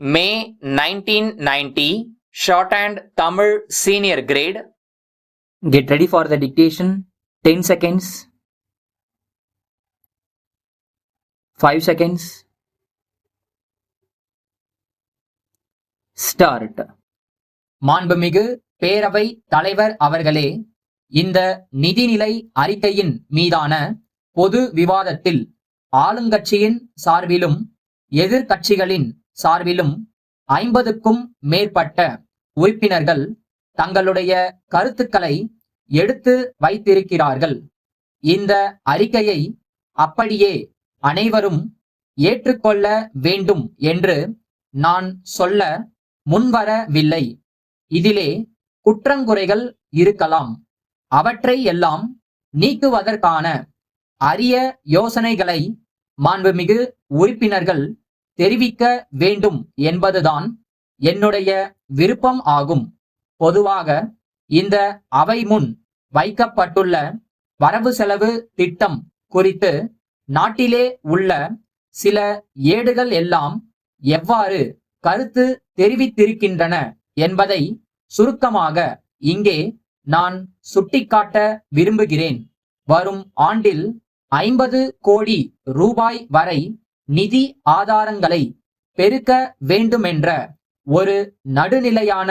May 1990, Shorthand Tamil Senior Grade. Get ready for the dictation. 10 seconds. 5 seconds. Start. மாண்புமிகு பேரவை தலைவர் அவர்களே, இந்த நிதிநிலை அறிக்கையின் மீதான பொது விவாதத்தில் ஆளுங்கட்சியின் சார்பிலும் எதிர்க்கட்சிகளின் சார்பிலும் 50க்கும் மேற்பட்ட உறுப்பினர்கள் தங்களுடைய கருத்துக்களை எடுத்து வைத்திருக்கிறார்கள். இந்த அறிக்கையை அப்படியே அனைவரும் ஏற்றுக்கொள்ள வேண்டும் என்று நான் சொல்ல முன்வரவில்லை. இதிலே குற்றங்குறைகள் இருக்கலாம். அவற்றை எல்லாம் நீக்குவதற்கான அரிய யோசனைகளை மாண்புமிகு உறுப்பினர்கள் தெரிவிக்க வேண்டும் என்பதுதான் என்னுடைய விருப்பம் ஆகும். பொதுவாக இந்த அவை முன் வைக்கப்பட்டுள்ள வரவு செலவு திட்டம் குறித்து நாட்டிலே உள்ள சில ஏடுகள் எல்லாம் எவ்வாறு கருத்து தெரிவித்திருக்கின்றன என்பதை சுருக்கமாக இங்கே நான் சுட்டிக்காட்ட விரும்புகிறேன். வரும் ஆண்டில் 50 கோடி ரூபாய் வரை நிதி ஆதாரங்களை பெருக்க வேண்டுமென்ற ஒரு நடுநிலையான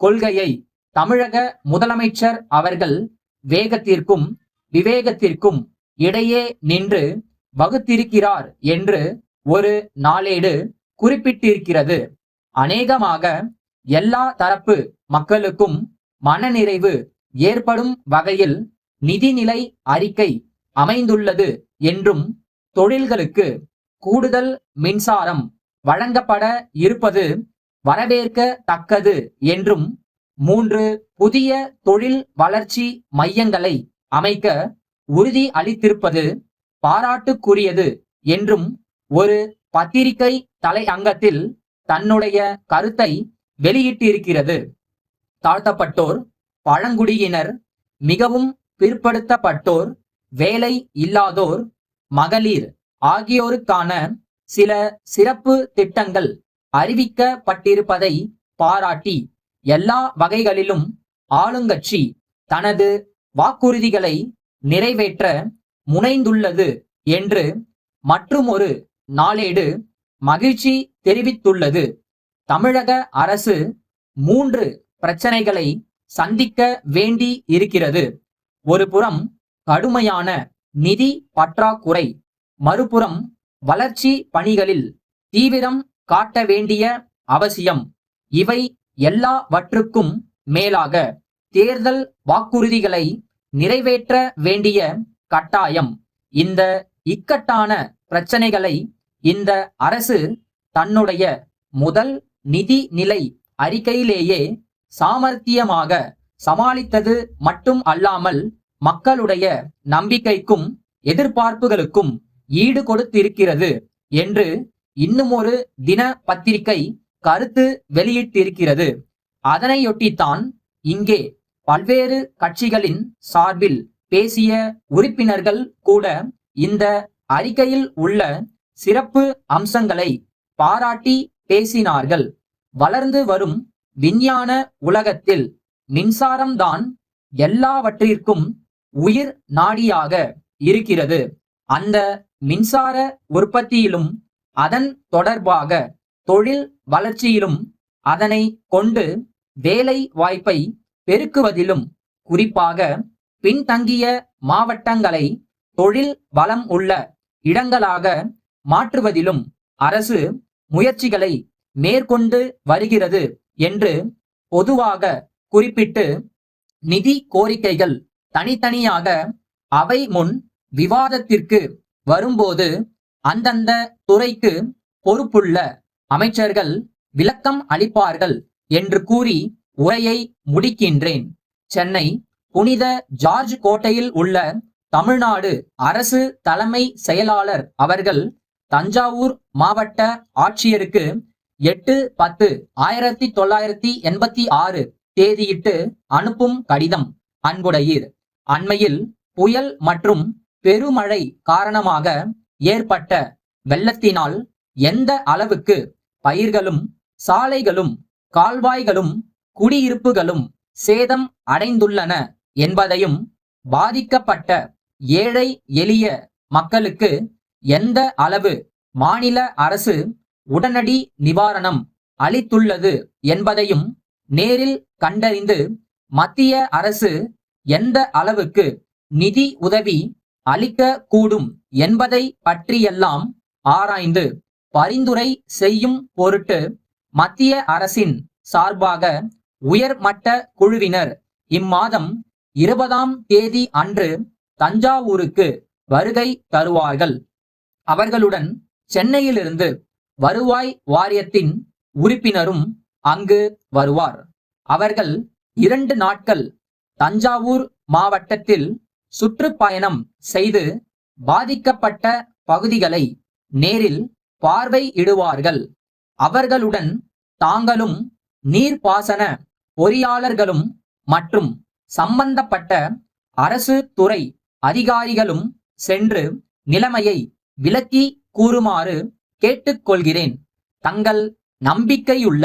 கொள்கையை தமிழக முதலமைச்சர் அவர்கள் வேகத்திற்கும் விவேகத்திற்கும் இடையே நின்று வகுத்திருக்கிறார் என்று ஒரு நாளேடு குறிப்பிட்டிருக்கிறது. அநேகமாக எல்லா தரப்பு மக்களுக்கும் மனநிறைவு ஏற்படும் வகையில் நிதிநிலை அறிக்கை அமைந்துள்ளது என்றும், தொழில்களுக்கு கூடுதல் மின்சாரம் வழங்கப்பட இருப்பது வரவேற்கத்தக்கது என்றும், 3 புதிய தொழில் வளர்ச்சி மையங்களை அமைக்க உறுதி அளித்திருப்பது பாராட்டுக்குரியது என்றும் ஒரு பத்திரிகை தலையங்கத்தில் தன்னுடைய கருத்தை வெளியிட்டிருக்கிறது. தாழ்த்தப்பட்டோர், பழங்குடியினர், மிகவும் பிற்படுத்தப்பட்டோர், வேலை இல்லாதோர், மகளிர் ஆகியோருக்கான சில சிறப்பு திட்டங்கள் அறிவிக்கப்பட்டிருப்பதை பாராட்டி எல்லா வகைகளிலும் ஆளுங்கட்சி தனது வாக்குறுதிகளை நிறைவேற்ற முனைந்துள்ளது என்று மற்றுமொரு நாளேடு மகிழ்ச்சி தெரிவித்துள்ளது. தமிழக அரசு 3 பிரச்சனைகளை சந்திக்க வேண்டி இருக்கிறது. ஒரு புறம் கடுமையான நிதி பற்றாக்குறை, மறுபுறம் வளர்ச்சி பணிகளில் தீவிரம் காட்ட வேண்டிய அவசியம். இவை எல்லாவற்றுக்கும் மேலாக தேர்தல் வாக்குறுதிகளை நிறைவேற்ற வேண்டிய கட்டாயம். இந்த இக்கட்டான பிரச்சனைகளை இந்த அரசு தன்னுடைய முதல் நிதி நிலை அறிக்கையிலேயே சாமர்த்தியமாக சமாளித்தது மட்டும் அல்லாமல் மக்களுடைய நம்பிக்கைக்கும் எதிர்பார்ப்புகளுக்கும் ஈடு கொடுத்திருக்கிறது என்று இன்னுமொரு தின பத்திரிகை கருத்து வெளியிட்டிருக்கிறது. அதனையொட்டித்தான் இங்கே பல்வேறு கட்சிகளின் சார்பில் பேசிய உறுப்பினர்கள் கூட இந்த அறிக்கையில் உள்ள சிறப்பு அம்சங்களை பாராட்டி பேசினார்கள். வளர்ந்து வரும் விஞ்ஞான உலகத்தில் மின்சாரம்தான் எல்லாவற்றிற்கும் உயிர் நாடியாக இருக்கிறது. அந்த மின்சார உற்பத்தியிலும் அதன் தொடர்பாக தொழில் வளர்ச்சியிலும் அதனை கொண்டு வேலை வாய்ப்பை பெருக்குவதிலும், குறிப்பாக பின்தங்கிய மாவட்டங்களை தொழில் வளம் உள்ள இடங்களாக மாற்றுவதிலும் அரசு முயற்சிகளை மேற்கொண்டு வருகிறது என்று பொதுவாக குறிப்பிட்டு, நிதி கோரிக்கைகள் தனித்தனியாக அவை முன் விவாதத்திற்கு வரும்போது அந்தந்த துறைக்கு பொறுப்புள்ள அமைச்சர்கள் விளக்கம் அளிப்பார்கள் என்று கூறி உரையை முடிக்கின்றேன். சென்னை புனித ஜார்ஜ் கோட்டையில் உள்ள தமிழ்நாடு அரசு தலைமை செயலாளர் அவர்கள் தஞ்சாவூர் மாவட்ட ஆட்சியருக்கு 8/10/1986 தேதியிட்டு அனுப்பும் கடிதம். அன்புடையீர், அண்மையில் புயல் மற்றும் பெருமழை காரணமாக ஏற்பட்ட வெள்ளத்தினால் எந்த அளவுக்கு பயிர்களும் சாலைகளும் கால்வாய்களும் குடியிருப்புகளும் சேதம் அடைந்துள்ளன என்பதையும், பாதிக்கப்பட்ட ஏழை எளிய மக்களுக்கு எந்த அளவு மாநில அரசு உடனடி நிவாரணம் அளித்துள்ளது என்பதையும் நேரில் கண்டறிந்து, மத்திய அரசு எந்த அளவுக்கு நிதி உதவி அளிக்க கூடும் என்பதை பற்றியெல்லாம் ஆராய்ந்து பரிந்துரை செய்யும் பொருட்டு மத்திய அரசின் சார்பாக உயர்மட்ட குழுவினர் இம்மாதம் 20ஆம் தேதி அன்று தஞ்சாவூருக்கு வருகை தருவார்கள். அவர்களுடன் சென்னையிலிருந்து வருவாய் வாரியத்தின் உறுப்பினரும் அங்கு வருவார். அவர்கள் 2 நாட்கள் தஞ்சாவூர் மாவட்டத்தில் சுற்றுப்பயணம் செய்து பாதிக்கப்பட்ட பகுதிகளை நேரில் பார்வையிடுவார்கள். அவர்களுடன் தாங்களும் நீர்ப்பாசன பொறியாளர்களும் மற்றும் சம்பந்தப்பட்ட அரசு துறை அதிகாரிகளும் சென்று நிலைமையை விளக்கி கூறுமாறு கேட்டுக்கொள்கிறேன். தங்கள் நம்பிக்கையுள்ள